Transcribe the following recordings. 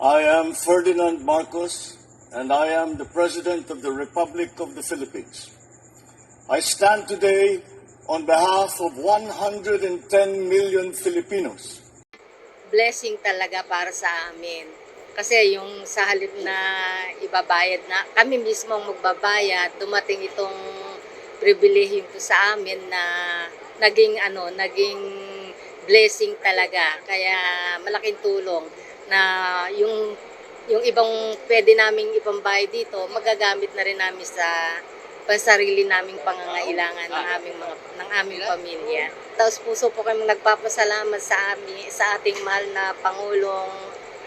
I am Ferdinand Marcos, and I am the President of the Republic of the Philippines. I stand today on behalf of 110 million Filipinos. Blessing talaga para sa amin. Kasi yung sa halip na ibabayad na, kami mismo ang magbabayad, dumating itong pribilehyo ko sa amin na naging blessing talaga. Kaya malaking tulong na yung ibang pwede naming ipambayad dito, magagamit na rin namin sa pansarili naming pangangailangan ng aming pamilya. Taos puso po kami nagpapasalamat sa ating mahal na Pangulong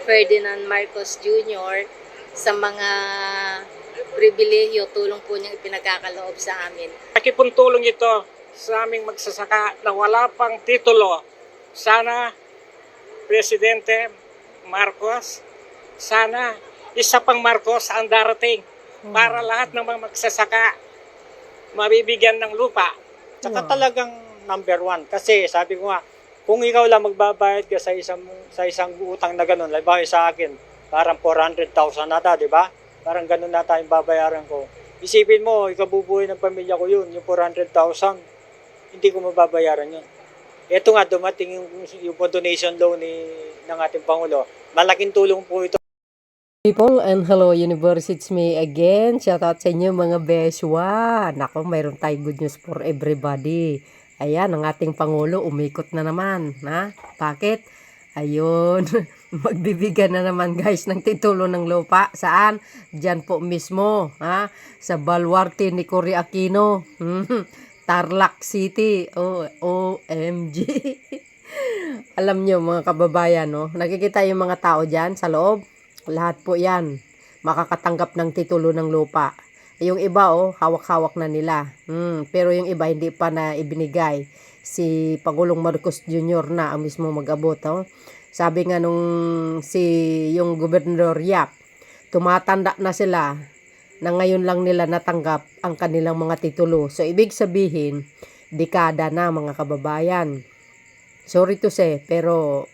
Ferdinand Marcos Jr. sa mga pribilehyo, tulong po niyang ipinagkakaloob sa amin. Laki pong tulong ito sa aming magsasaka na wala pang titulo. Sana, Presidente Marcos, sana isa pang Marcos ang darating para lahat ng mga magsasaka mabibigyan ng lupa. Saka talagang number one. Kasi sabi ko nga, kung ikaw lang magbabayad ka sa isang utang na gano'n, halimbawa sa akin, parang 400,000 nata, di ba? Parang gano'n nata yung babayaran ko. Isipin mo, ikabubuhay ng pamilya ko yun, yung 400,000, hindi ko mababayaran yun. Ito nga, dumating yung donation loan ng ating Pangulo. Malaking tulong po ito. People and hello Universe, it's me again. Shout out sa inyo mga beswa. Nako, mayroon tayong good news for everybody. Ayan, ang ating Pangulo umikot na naman. Ha? Bakit? Ayun, magbibigyan na naman guys ng titulo ng lupa. Saan? Diyan po mismo. Ha? Sa Baluarte ni Cory Aquino. Tarlac City. OMG. Alam nyo mga kababayan, no? Nakikita yung mga tao dyan sa loob. Lahat po yan makakatanggap ng titulo ng lupa. Yung iba hawak-hawak na nila. Pero yung iba hindi pa na ibinigay. Si Pangulong Marcos Jr. na ang mismo mag-abot. Sabi nga yung Gobernador Yap, tumatanda na sila na ngayon lang nila natanggap ang kanilang mga titulo. So ibig sabihin, dekada na mga kababayan. Sorry to say, pero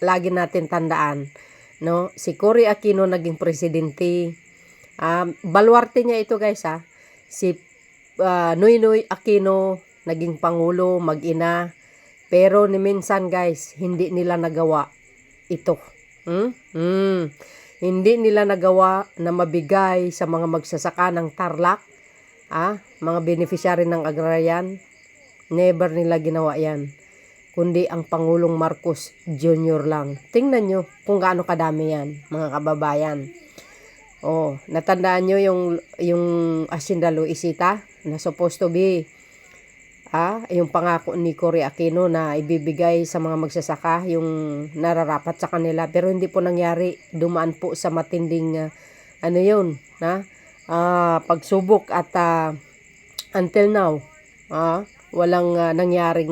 lagi natin tandaan, no? Si Cory Aquino naging presidente. Baluarte niya ito guys ha. Si Noynoy Aquino naging pangulo, mag-ina. Pero ni minsan guys, hindi nila nagawa ito. Hindi nila nagawa na mabigay sa mga magsasaka ng Tarlac, mga beneficiary ng agrarian. Never nila ginawa yan. Kundi ang Pangulong Marcos Jr. lang. Tingnan nyo kung gaano kadami yan, mga kababayan. Natandaan nyo yung Hacienda Luisita na supposed to be yung pangako ni Cory Aquino na ibibigay sa mga magsasaka yung nararapat sa kanila. Pero hindi po nangyari. Dumaan po sa matinding pagsubok at until now, walang nangyaring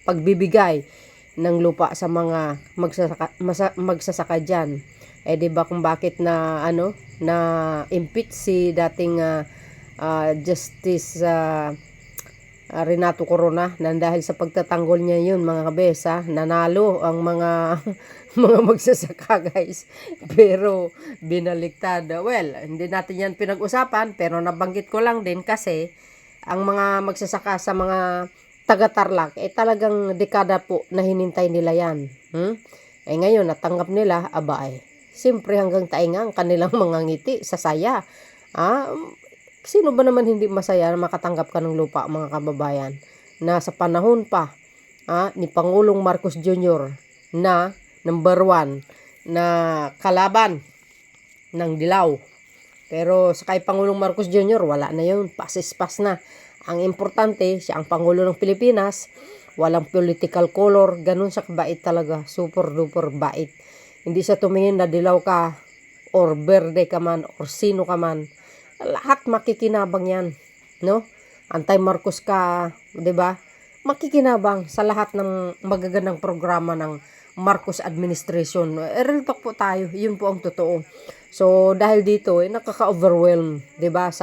pagbibigay ng lupa sa mga magsasaka dyan. Di ba kung bakit na impeach si dating Justice Renato Corona, dahil sa pagtatanggol niya yun mga kabesa, nanalo ang mga mga magsasaka guys. Pero binaliktad. Well, hindi natin yan pinag-usapan, pero nabanggit ko lang din kasi ang mga magsasaka sa mga taga-Tarlac, talagang dekada po na hinintay nila yan. Ngayon, natanggap nila, siyempre hanggang tainga ang kanilang mga ngiti sa saya. Sino ba naman hindi masaya na makatanggap ka ng lupa, mga kababayan? Na sa panahon pa ni Pangulong Marcos Jr. na number 1 na kalaban ng Dilaw. Pero sa kay Pangulong Marcos Jr., wala na yun. Pasispas na. Ang importante, siya ang Pangulo ng Pilipinas, walang political color, ganun siya kabait talaga, super duper bait. Hindi siya tumingin na dilaw ka, or berde ka man, or sino ka man. Lahat makikinabang yan, no? Anti-Marcos ka, di ba? Makikinabang sa lahat ng magagandang programa ng Marcos administration. Real talk po tayo, yun po ang totoo. So, dahil dito, nakaka-overwhelm, di ba?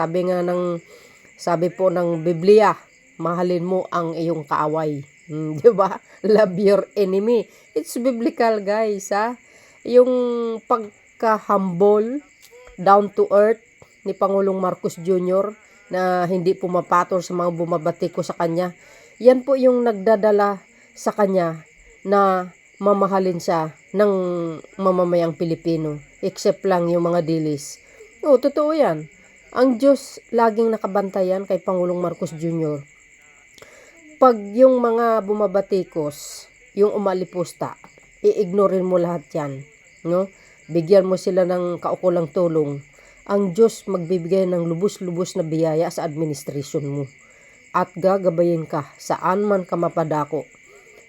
Sabi po ng Biblia, mahalin mo ang iyong kaaway. Di ba? Love your enemy. It's biblical guys, yung pagka-humble, down to earth ni Pangulong Marcos Jr. na hindi pumapatol sa mga bumabatiko sa kanya. Yan po yung nagdadala sa kanya na mamahalin siya ng mamamayang Pilipino. Except lang yung mga dilis. Oo, totoo yan. Ang Diyos laging nakabantayan kay Pangulong Marcos Jr. Pag yung mga bumabatikos, yung umalipusta, i-ignorin mo lahat yan. No? Bigyan mo sila ng kaukulang tulong. Ang Diyos magbibigay ng lubos-lubos na biyaya sa administrasyon mo. At gagabayin ka saan man ka mapadako.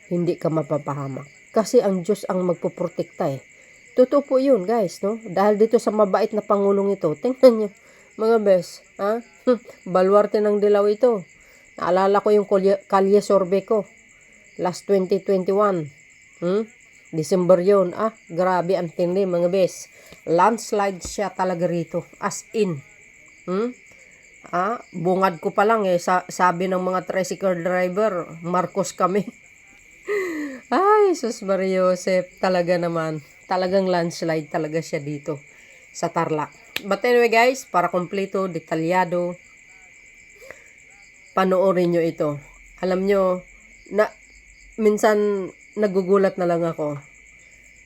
Hindi ka mapapahamak. Kasi ang Diyos ang magpuprotekta eh. Totoo po yun guys, no? Dahil dito sa mabait na Pangulong ito, tingnan nyo, mga bes, ha? Baluarte ng dilaw ito. Naalala ko yung Kalye Sorbeco, last 2021. December yun. Grabe ang tindi mga bes. Landslide siya talaga rito. As in. Bungad ko pa lang eh. Sabi ng mga tricycle driver, Marcos kami. Ay, sus Maria Joseph. Talaga naman. Talagang landslide talaga siya dito sa Tarlac. But anyway guys, para kompleto, detalyado, panoorin nyo ito. Alam nyo, na minsan nagugulat na lang ako.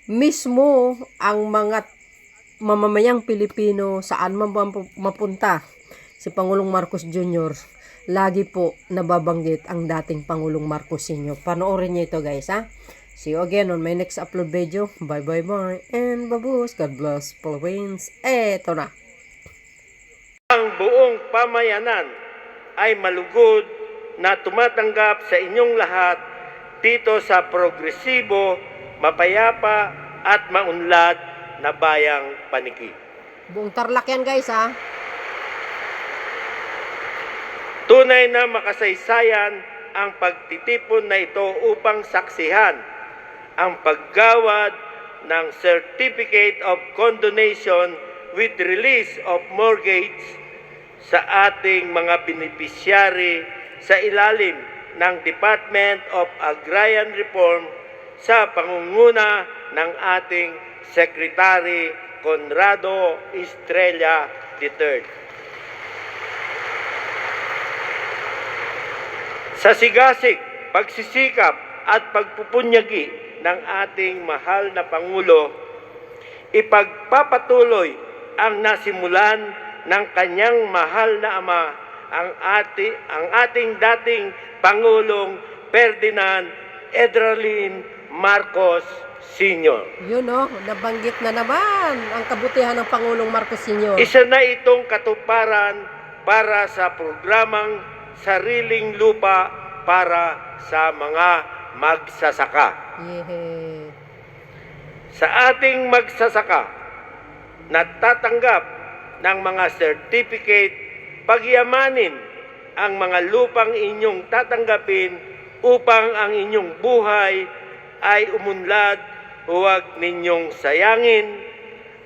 Mismo ang mga mamamayang Pilipino saan man mapunta si Pangulong Marcos Jr., lagi po nababanggit ang dating Pangulong Marcos Sr. Panoorin niyo ito guys ha. See you again on my next upload video. Bye bye bye and babus. God bless Philippines. Eto na. Ang buong pamayanan ay malugod na tumatanggap sa inyong lahat dito sa progresibo, mapayapa at maunlad na bayang Paniki. Buong Tarlac yan guys ha. Tunay na makasaysayan ang pagtitipon na ito upang saksihan ang paggawad ng Certificate of Condonation with release of mortgage sa ating mga beneficiary sa ilalim ng Department of Agrarian Reform sa pangunguna ng ating Secretary Conrado Estrella III. Sa sigasig, pagsisikap at pagpupunyagi ng ating mahal na Pangulo, ipagpapatuloy ang nasimulan ng kanyang mahal na ama, ang ating dating Pangulong Ferdinand Edralin Marcos Sr. Yun nabanggit na naman ang kabutihan ng Pangulong Marcos Sr. Isa na itong katuparan para sa programang Sariling Lupa para sa mga magsasaka. Yeah. Sa ating magsasaka, natatanggap ng mga certificate, pagyamanin ang mga lupang inyong tatanggapin upang ang inyong buhay ay umunlad. Huwag ninyong sayangin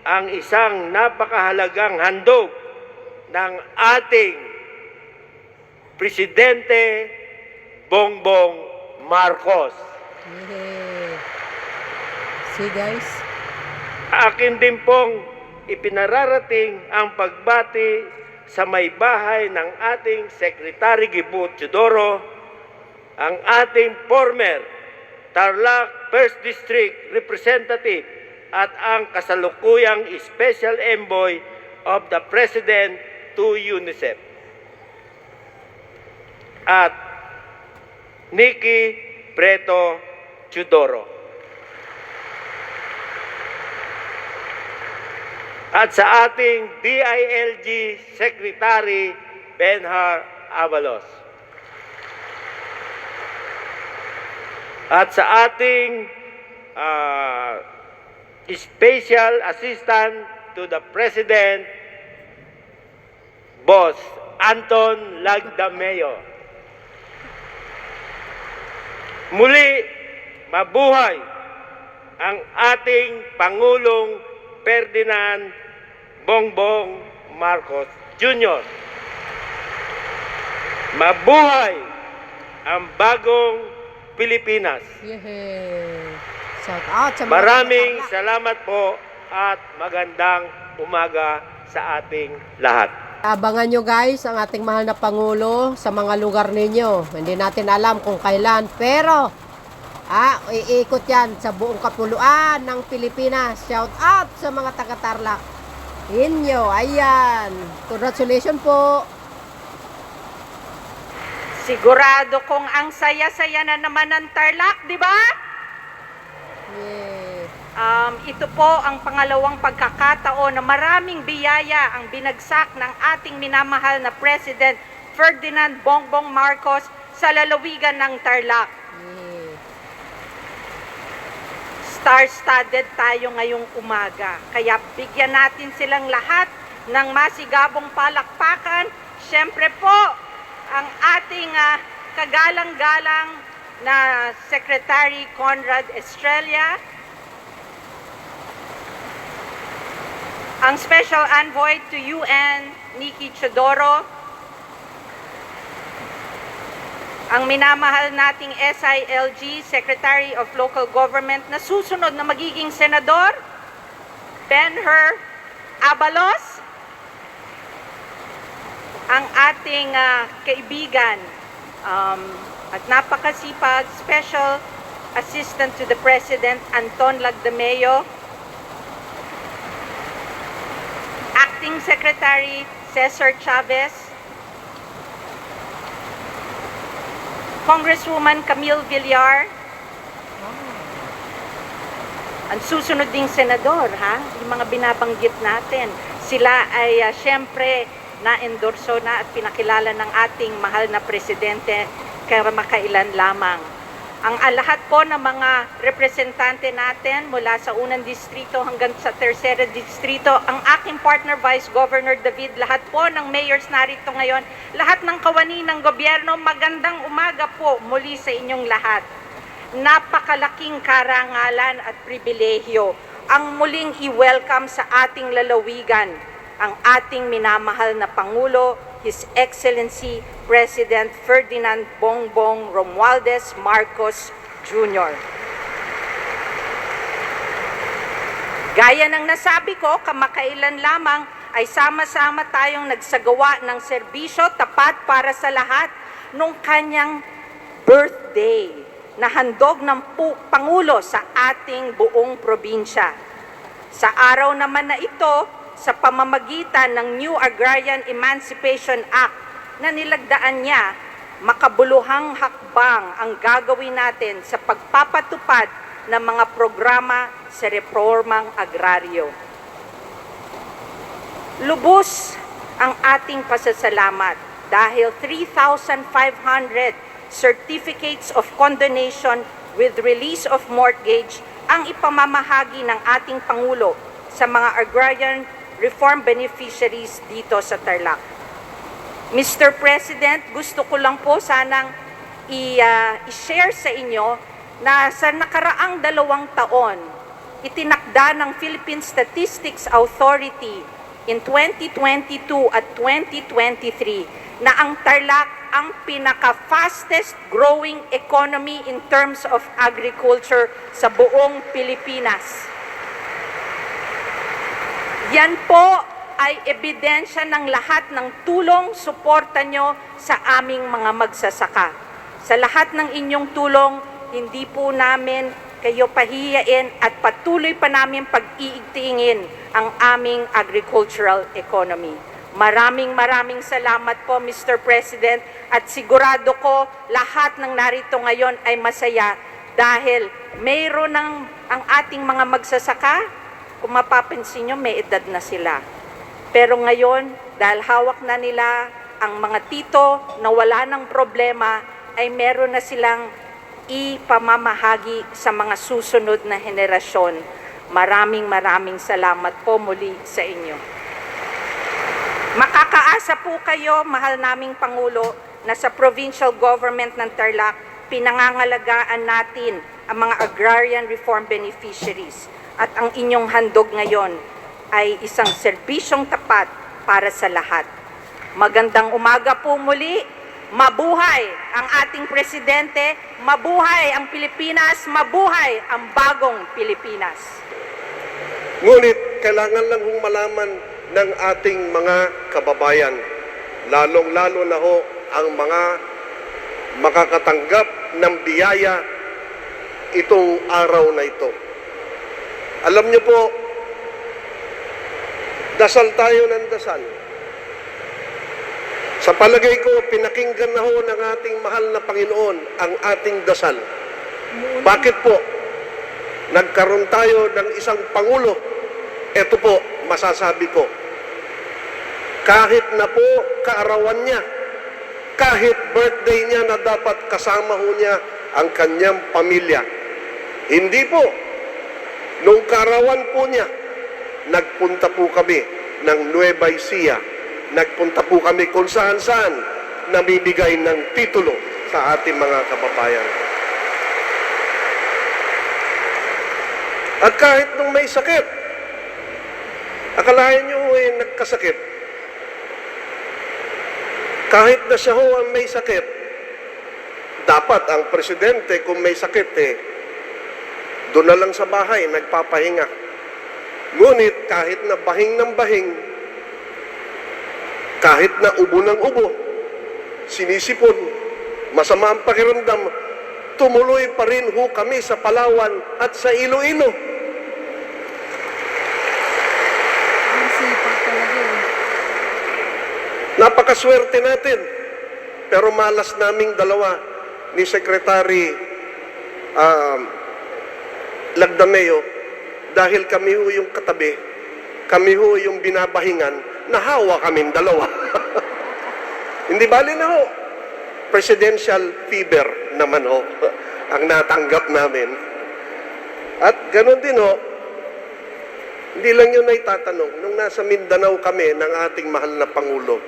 ang isang napakahalagang handog ng ating Presidente Bongbong Marcos. Yeah. See guys? Akin din pong ipinararating ang pagbati sa may bahay ng ating Secretary Gibo Teodoro, ang ating former Tarlac 1st District Representative at ang kasalukuyang Special Envoy of the President to UNICEF. At Nikki Preto Teodoro. At sa ating DILG Secretary Benhar Avalos. At sa ating Special Assistant to the President, Boss Anton Lagdameo. Muli, mabuhay ang ating Pangulong Ferdinand Bongbong Marcos Jr. Mabuhay ang bagong Pilipinas. Yeah. Shout out sa mga Maraming taga-Tarlac. salamat po at magandang umaga sa ating lahat. Abangan nyo guys ang ating mahal na Pangulo sa mga lugar ninyo. Hindi natin alam kung kailan, pero iikot yan sa buong kapuluan ng Pilipinas. Shout out sa mga taga-Tarlac. Inyo, ayan. Congratulations po. Sigurado kong ang saya-saya na naman ng Tarlac, di ba? Yeah. Ito po ang pangalawang pagkakataon na maraming biyaya ang binagsak ng ating minamahal na President Ferdinand Bongbong Marcos sa lalawigan ng Tarlac. Yeah. Star-studded tayo ngayong umaga. Kaya bigyan natin silang lahat ng masigabong palakpakan. Siyempre po, ang ating kagalang-galang na Secretary Conrad Estrella, ang Special Envoy to UN, Nikki Chodoro, ang minamahal nating SILG, Secretary of Local Government, na susunod na magiging senador, Ben-Hur Abalos, ang ating kaibigan at napakasipag Special Assistant to the President, Anton Lagdameo, Acting Secretary Cesar Chavez, Congresswoman Camille Villar, ang susunod ding senador, yung mga binabanggit natin, sila ay siyempre na-endorso na at pinakilala ng ating mahal na presidente kamakailan lamang. Ang lahat po ng mga representante natin mula sa unang distrito hanggang sa tercera distrito, ang aking partner Vice Governor David, lahat po ng mayors narito ngayon, lahat ng kawani ng gobyerno, magandang umaga po muli sa inyong lahat. Napakalaking karangalan at pribilehyo ang muling i-welcome sa ating lalawigan ang ating minamahal na Pangulo, His Excellency President Ferdinand Bongbong Romualdez Marcos Jr. Gaya ng nasabi ko, kamakailan lamang ay sama-sama tayong nagsagawa ng serbisyo tapat para sa lahat nung kanyang birthday na handog ng Pangulo sa ating buong probinsya. Sa araw naman na ito, sa pamamagitan ng New Agrarian Emancipation Act na nilagdaan niya, makabuluhang hakbang ang gagawin natin sa pagpapatupad ng mga programa sa reformang agraryo. Lubos ang ating pasasalamat dahil 3,500 certificates of condonation with release of mortgage ang ipamamahagi ng ating Pangulo sa mga agrarian reform beneficiaries dito sa Tarlac. Mr. President, gusto ko lang po sanang i-share sa inyo na sa nakaraang 2 taon, itinakda ng Philippine Statistics Authority in 2022 at 2023 na ang Tarlac ang pinaka-fastest growing economy in terms of agriculture sa buong Pilipinas. Yan po ay ebidensya ng lahat ng tulong, suporta nyo sa aming mga magsasaka. Sa lahat ng inyong tulong, hindi po namin kayo pahihiyain at patuloy pa namin pag-iigtingin ang aming agricultural economy. Maraming salamat po, Mr. President, at sigurado ko lahat ng narito ngayon ay masaya dahil mayroon ang ating mga magsasaka. Kung mapapansin nyo, may edad na sila. Pero ngayon, dahil hawak na nila ang mga tito na wala ng problema, ay meron na silang ipamamahagi sa mga susunod na henerasyon. Maraming salamat po muli sa inyo. Makakaasa po kayo, mahal naming Pangulo, na sa provincial government ng Tarlac, pinangangalagaan natin ang mga agrarian reform beneficiaries. At ang inyong handog ngayon ay isang serbisyong tapat para sa lahat. Magandang umaga po muli Mabuhay ang ating presidente, mabuhay ang Pilipinas, mabuhay ang bagong Pilipinas. Ngunit kailangan lang hong malaman ng ating mga kababayan, lalong-lalo na ho ang mga makakatanggap ng biyaya itong araw na ito. Alam niyo po, dasal tayo ng dasal. Sa palagay ko, pinakinggan na ho ng ating mahal na Panginoon ang ating dasal. Bakit po? Nagkaroon tayo ng isang Pangulo. Ito po, masasabi ko. Kahit na po kaarawan niya, kahit birthday niya na dapat kasama ho niya ang kanyang pamilya. Hindi po. Nung kaarawan po niya, nagpunta po kami ng Nueva Ecija. Nagpunta po kami kung saan-saan namibigay ng titulo sa ating mga kababayan. At kahit nung may sakit, akalain nyo nagkasakit. Kahit na siya ho ang may sakit, dapat ang presidente kung may sakit doon na lang sa bahay, nagpapahinga. Ngunit kahit na bahing ng bahing, kahit na ubo ng ubo, sinisipon, masama ang pakiramdam, tumuloy pa rin ho kami sa Palawan at sa Iloilo. Napakaswerte natin. Pero malas naming dalawa ni Secretary Lagdameo, dahil kami ho yung katabi, kami ho yung binabahingan, nahawa kaming dalawa. Hindi bali na ho. Presidential fever naman ho ang natanggap namin. At ganoon din ho, hindi lang yun ay tatanong. Nung nasa Mindanao kami ng ating mahal na Pangulo,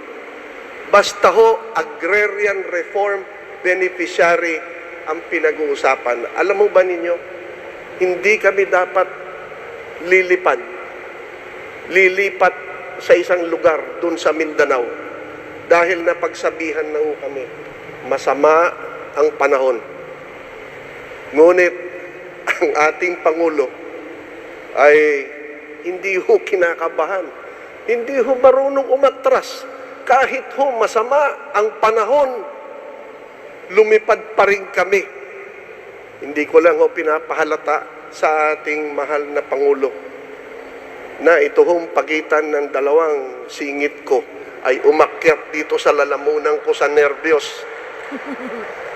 basta ho, agrarian reform beneficiary ang pinag-uusapan. Alam mo ba ninyo, hindi kami dapat lilipat sa isang lugar dun sa Mindanao dahil napagsabihan na ho kami, masama ang panahon. Ngunit ang ating Pangulo ay hindi ho kinakabahan, hindi ho marunong umatras. Kahit ho masama ang panahon, lumipad pa rin kami. Hindi ko lang ho pinapahalata sa ating mahal na Pangulo na ito hong pagitan ng dalawang singit ko ay umakyat dito sa lalamunan ko sa nervyos.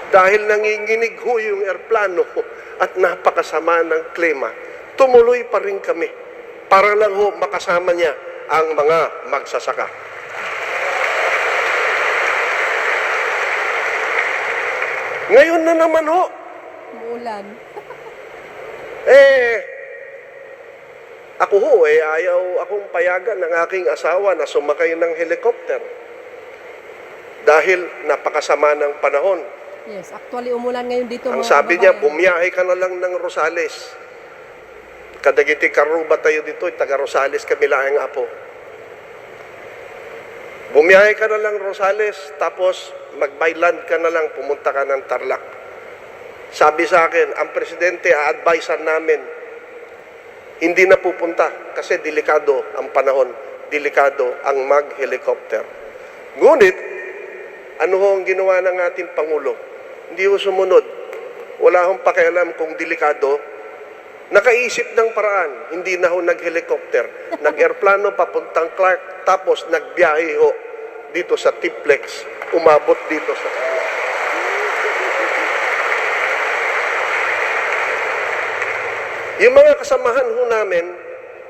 Dahil nanginginig ho yung airplano at napakasama ng klima, tumuloy pa rin kami para lang ho makasama niya ang mga magsasaka. Ngayon na naman ho. Umulan. Ako ho, ayaw akong payagan ng aking asawa na sumakay ng helicopter. Dahil napakasama ng panahon. Yes, actually umulan ngayon dito. Ang mga sabi niya, kababayan. bumiyahe ka na lang ng Rosales. Kadagiti Karuba tayo dito, taga Rosales kami lang ang apo. Bumiyahe ka na lang Rosales, tapos mag-byland ka na lang, pumunta ka ng Tarlac. Sabi sa akin, ang presidente, a-advisean namin, hindi na pupunta kasi delikado ang panahon, delikado ang mag-helicopter. Ngunit, ano ho ang ginawa ng ating Pangulo? Hindi ho sumunod. Wala hong pakialam kung delikado. Nakaisip ng paraan, hindi na ho nag-helicopter. Nag-airplano papuntang Clark, tapos nagbiyahe ho dito sa Tiplex, umabot dito sa Tarlac. Yung mga kasamahan ho namin,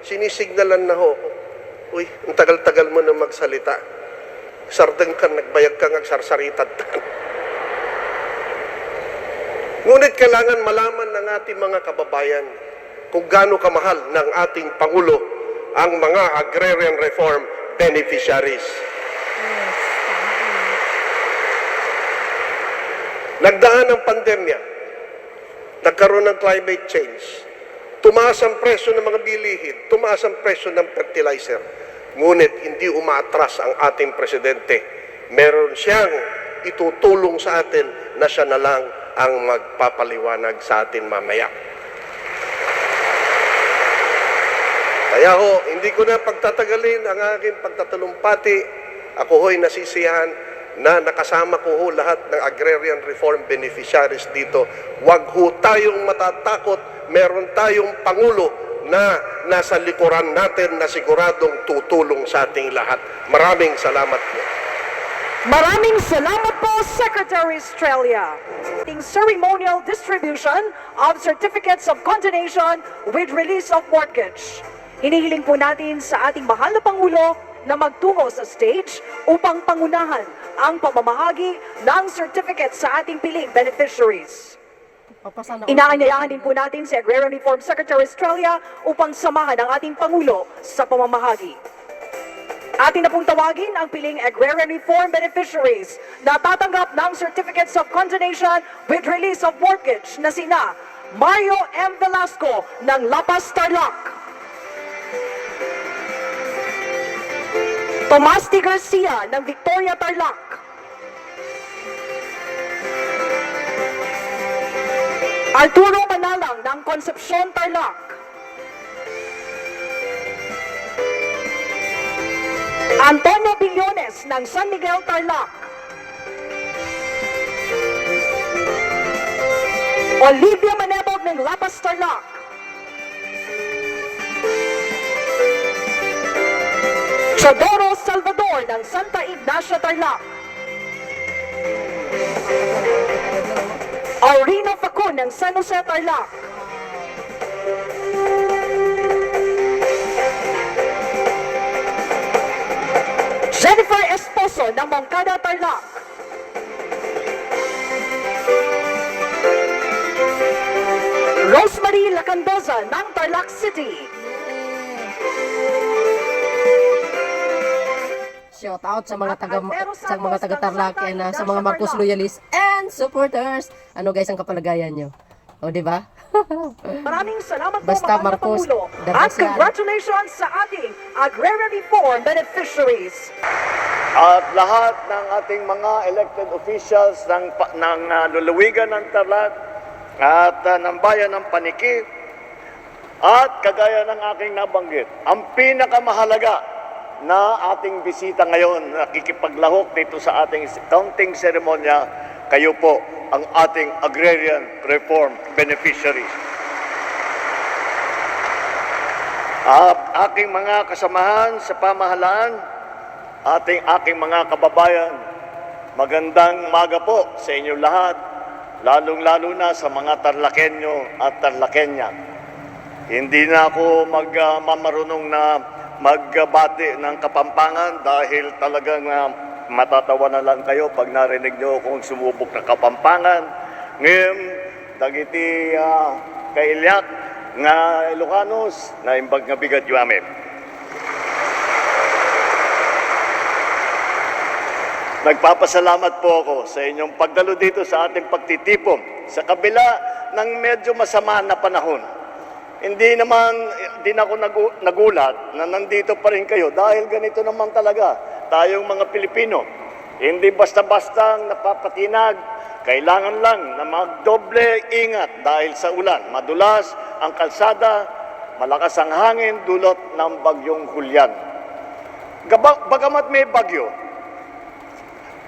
sinisignalan na ho, uy, ang tagal-tagal mo na magsalita. Sardeng ka, nagbayag ka, nagsarsaritat. Ngunit kailangan malaman ng ating mga kababayan kung gaano kamahal ng ating Pangulo ang mga agrarian reform beneficiaries. Nagdaan ang pandemya, nagkaroon ng climate change, tumaas ang presyo ng mga bilihin, tumaas ang presyo ng fertilizer. Ngunit hindi umaatras ang ating presidente. Meron siyang itutulong sa atin na siya na lang ang magpapaliwanag sa atin mamaya. Kaya ho, hindi ko na pagtatagalin ang aking pagtatalumpati. Ako ho'y nasisiyahan na nakasama ko ho lahat ng agrarian reform beneficiaries dito. Huwag ho tayong matatakot. Meron tayong Pangulo na nasa likuran natin na siguradong tutulong sa ating lahat. Maraming salamat po. Maraming salamat po, Secretary Estrella. In ceremonial distribution of certificates of condonation with release of mortgage. Hinihiling po natin sa ating mahal na Pangulo na magtungo sa stage upang pangunahan ang pamamahagi ng certificate sa ating piling beneficiaries. Inaanyayahan din po natin si Agrarian Reform Secretary Estrella upang samahan ang ating Pangulo sa pamamahagi. Atin na pong tawagin ang piling Agrarian Reform beneficiaries na tatanggap ng certificates of condonation with release of mortgage na sina Mario M. Velasco ng Lapas, Tarlac, Tomas T. Garcia ng Victoria, Tarlac, Arturo Manalang ng Concepcion, Tarlac, Antonio Billones ng San Miguel, Tarlac, Olivia Manebog ng Lapas, Tarlac, Teodoro Salvador ng Santa Ignacia, Tarlac, Aurino Facun ng San Jose, Tarlac, Jennifer Esposo ng Moncada, Tarlac, Rosemary Lacandoza ng Tarlac City, Shout out sa mga taga Tarlac and sa mga Marcos loyalists and supporters. Ano guys ang kapalagayan nyo? O di ba? Maraming salamat po, Basta mahal na Marcos, Pangulo. the At best yan. congratulations sa ating Agrarian Reform beneficiaries. At lahat ng ating mga elected officials ng luluwigan ng Tarlac at ng bayan ng Paniki at kagaya ng aking nabanggit, ang pinakamahalaga na ating bisita ngayon, nakikipaglahok dito sa ating counting seremonya, kayo po ang ating Agrarian Reform beneficiaries. At aking mga kasamahan sa pamahalaan, aking mga kababayan, magandang umaga po sa inyo lahat, lalong-lalo na sa mga Tarlakenyo at Tarlakenya. Hindi na ako mamarunong na magbati ng Kapampangan dahil talagang matatawa na lang kayo pag narinig nyo kung sumubok na Kapampangan. Ngayon, dagiti kailyak nga Ilocanos na imbag nga bigat yu amin. Nagpapasalamat po ako sa inyong pagdalo dito sa ating pagtitipon sa kabila ng medyo masama na panahon. Hindi ako nagulat na nandito pa rin kayo dahil ganito naman talaga tayong mga Pilipino. Hindi basta-bastang napapatinag, kailangan lang na magdoble ingat dahil sa ulan. Madulas ang kalsada, malakas ang hangin dulot ng bagyong Hulyan. Bagamat may bagyo,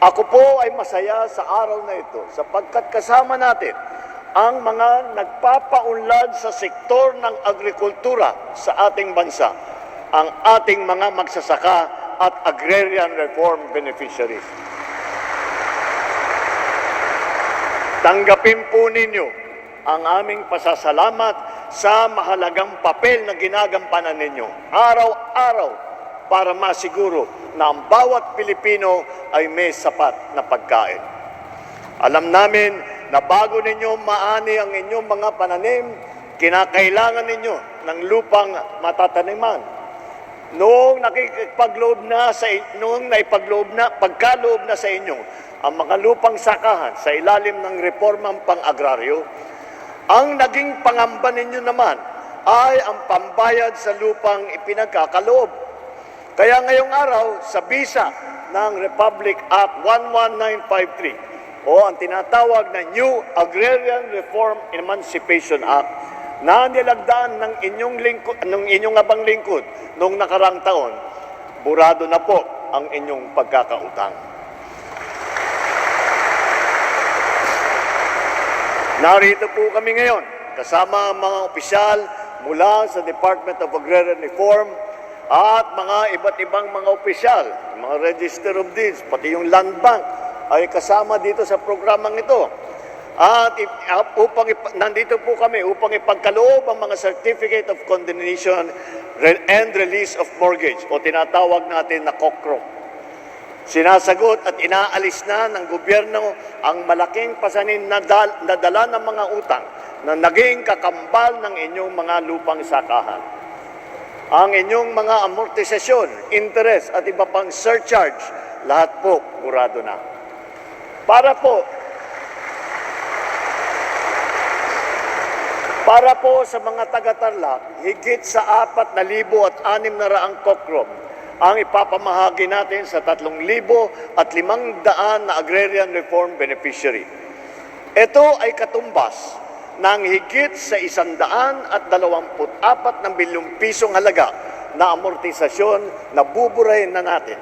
ako po ay masaya sa araw na ito sapagkat kasama natin ang mga nagpapaunlad sa sektor ng agrikultura sa ating bansa, ang ating mga magsasaka at agrarian reform beneficiaries. Tanggapin po ninyo ang aming pasasalamat sa mahalagang papel na ginagampanan ninyo araw-araw para masiguro na ang bawat Pilipino ay may sapat na pagkain. Alam namin na bago ninyo maani ang inyong mga pananim, kinakailangan ninyo ng lupang matataniman. Noong pagkaloob na sa inyo ang mga lupang sakahan sa ilalim ng reformang pang-agraryo, ang naging pangamba ninyo naman ay ang pambayad sa lupang ipinagkakaloob. Kaya ngayong araw, sa bisa ng Republic Act 11953 o ang tinatawag na New Agrarian Reform Emancipation Act na nilagdaan ng inyong abang lingkod noong nakarang taon, burado na po ang inyong pagkakautang. Narito po kami ngayon kasama ang mga opisyal mula sa Department of Agrarian Reform at mga iba't ibang mga opisyal, mga Register of Deeds, pati yung Land Bank ay kasama dito sa programang ito. At nandito po kami upang ipagkaloob ang mga Certificate of Condemnation and Release of Mortgage o tinatawag natin na COCRO. Sinasagot at inaalis na ng gobyerno ang malaking pasanin na dala ng mga utang na naging kakambal ng inyong mga lupang sakahan. Ang inyong mga amortisasyon, interest at iba pang surcharge, lahat po burado na. Para po sa mga taga-Tarlac, higit sa 4,600 COCRO ang ipapamahagi natin sa 3,500 na agrarian reform beneficiary. Ito ay katumbas ng higit sa 124 ng bilyong pisong halaga na amortisasyon na buburahin na natin.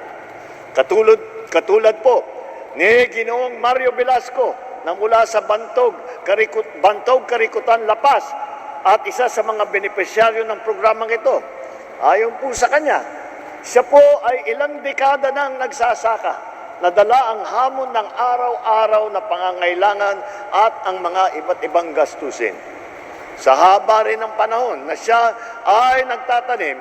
Katulad po ni Ginoong Mario Velasco na mula sa Bantog, Karikutan, Lapas at isa sa mga benepisyaryo ng programang ito. Ayon po sa kanya, siya po ay ilang dekada nang nagsasaka, nadala ang hamon ng araw-araw na pangangailangan at ang mga iba't ibang gastusin. Sa haba rin ng panahon na siya ay nagtatanim,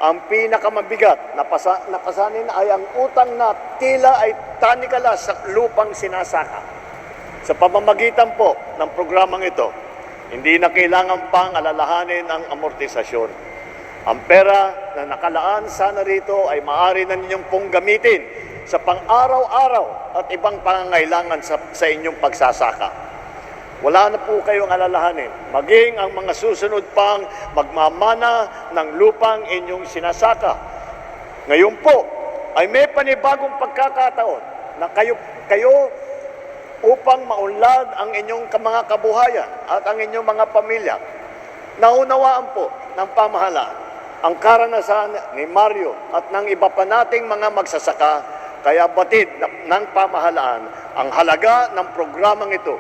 ang pinakamabigat na pasanin ay ang utang na tila ay tanikala sa lupang sinasaka. Sa pamamagitan po ng programang ito, hindi na kailangan pang alalahanin ang amortisasyon. Ang pera na nakalaan sana rito ay maaari na ninyong pong gamitin sa pang-araw-araw at ibang pangangailangan sa inyong pagsasaka. Wala na po kayong alalahanin, maging ang mga susunod pang magmamana ng lupang inyong sinasaka. Ngayon po ay may panibagong pagkakataon na kayo upang maunlad ang inyong mga kabuhayan at ang inyong mga pamilya. Naunawaan po ng pamahalaan ang karanasan ni Mario at ng iba pa nating mga magsasaka, kaya batid ng pamahalaan ang halaga ng programang ito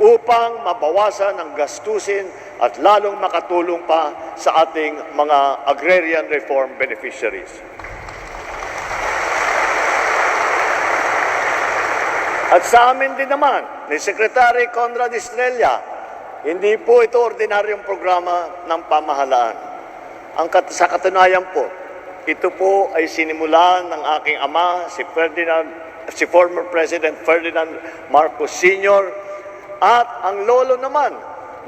upang mabawasan ang gastusin at lalong makatulong pa sa ating mga agrarian reform beneficiaries. At sa amin din naman, ni Secretary Conrad Estrella, hindi po ito ordinaryong programa ng pamahalaan. Sa katunayan po, ito po ay sinimulan ng aking ama, si former President Ferdinand Marcos Sr. At ang lolo naman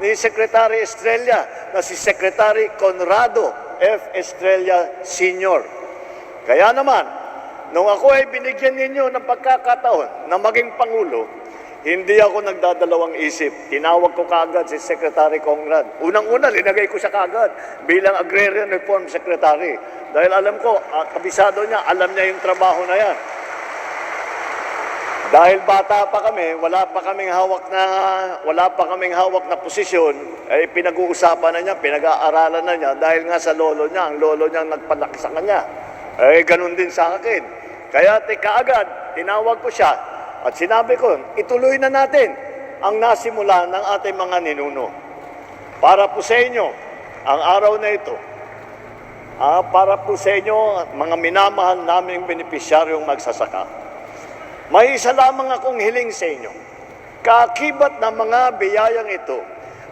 ni Secretary Estrella na si Secretary Conrado F. Estrella Sr. Kaya naman, nung ako ay binigyan ninyo ng pagkakataon na maging Pangulo, hindi ako nagdadalawang isip. Tinawag ko kaagad si Secretary Conrad. Unang-una, linagay ko siya kaagad bilang Agrarian Reform Secretary. Dahil alam ko, kabisado niya, alam niya yung trabaho na yan. Dahil bata pa kami, wala pa kaming hawak na posisyon, ay pinag-uusapan na niya, pinag-aaralan na niya, dahil nga sa lolo niya, ang lolo niya nagpalaki sa kanya. Ganun din sa akin. Kaya kaagad, tinawag ko siya. At sinabi ko, ituloy na natin ang nasimula ng ating mga ninuno. Para po sa inyo, ang araw na ito, para po sa inyo, mga minamahal naming benepisyaryong magsasaka, may isa lamang akong hiling sa inyo. Kaakibat ng mga biyayang ito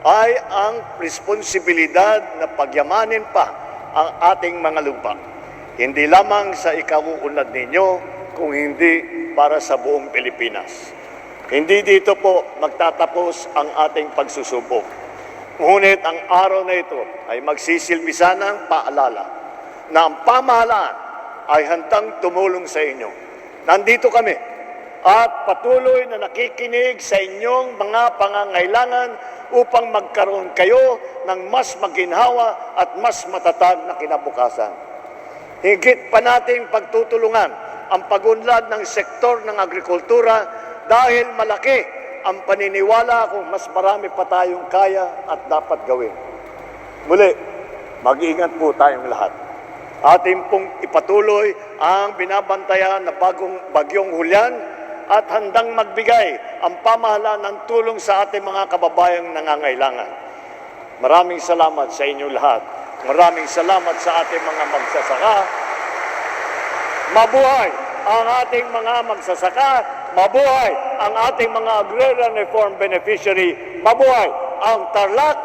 ay ang responsibilidad na pagyamanin pa ang ating mga lupa. Hindi lamang sa ikauunlad ninyo, kung hindi para sa buong Pilipinas. Hindi dito po magtatapos ang ating pagsusubok. Ngunit ang araw na ito ay magsisilbi sana ng paalala na ang pamahalaan ay handang tumulong sa inyo. Nandito kami at patuloy na nakikinig sa inyong mga pangangailangan upang magkaroon kayo ng mas maginhawa at mas matatag na kinabukasan. Higit pa nating pagtutulungan ang pagunlad ng sektor ng agrikultura dahil malaki ang paniniwala kung mas marami pa tayong kaya at dapat gawin. Muli, mag-iingat po tayong lahat. Ating pong ipatuloy ang binabantayan na bagyong Julian at handang magbigay ang pamahalaan ng tulong sa ating mga kababayang nangangailangan. Maraming salamat sa inyo lahat. Maraming salamat sa ating mga magsasaka. Mabuhay ang ating mga magsasaka. Mabuhay ang ating mga agrarian reform beneficiary. Mabuhay ang Tarlac.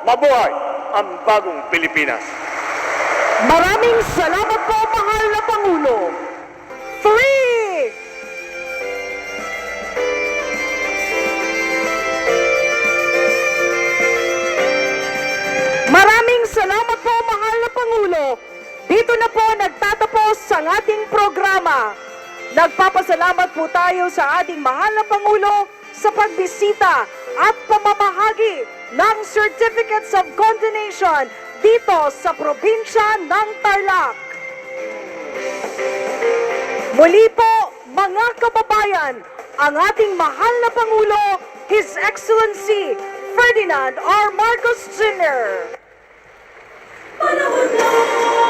Mabuhay ang bagong Pilipinas. Maraming salamat po, mahal na Pangulo. 3! Maraming salamat po, mahal na Pangulo. Dito na po nagtatapos ang ating programa. Nagpapasalamat po tayo sa ating mahal na Pangulo sa pagbisita at pamamahagi ng Certificates of Condonation dito sa probinsya ng Tarlac. Muli po, mga kababayan, ang ating mahal na Pangulo, His Excellency Ferdinand R. Marcos Jr. Panahon na!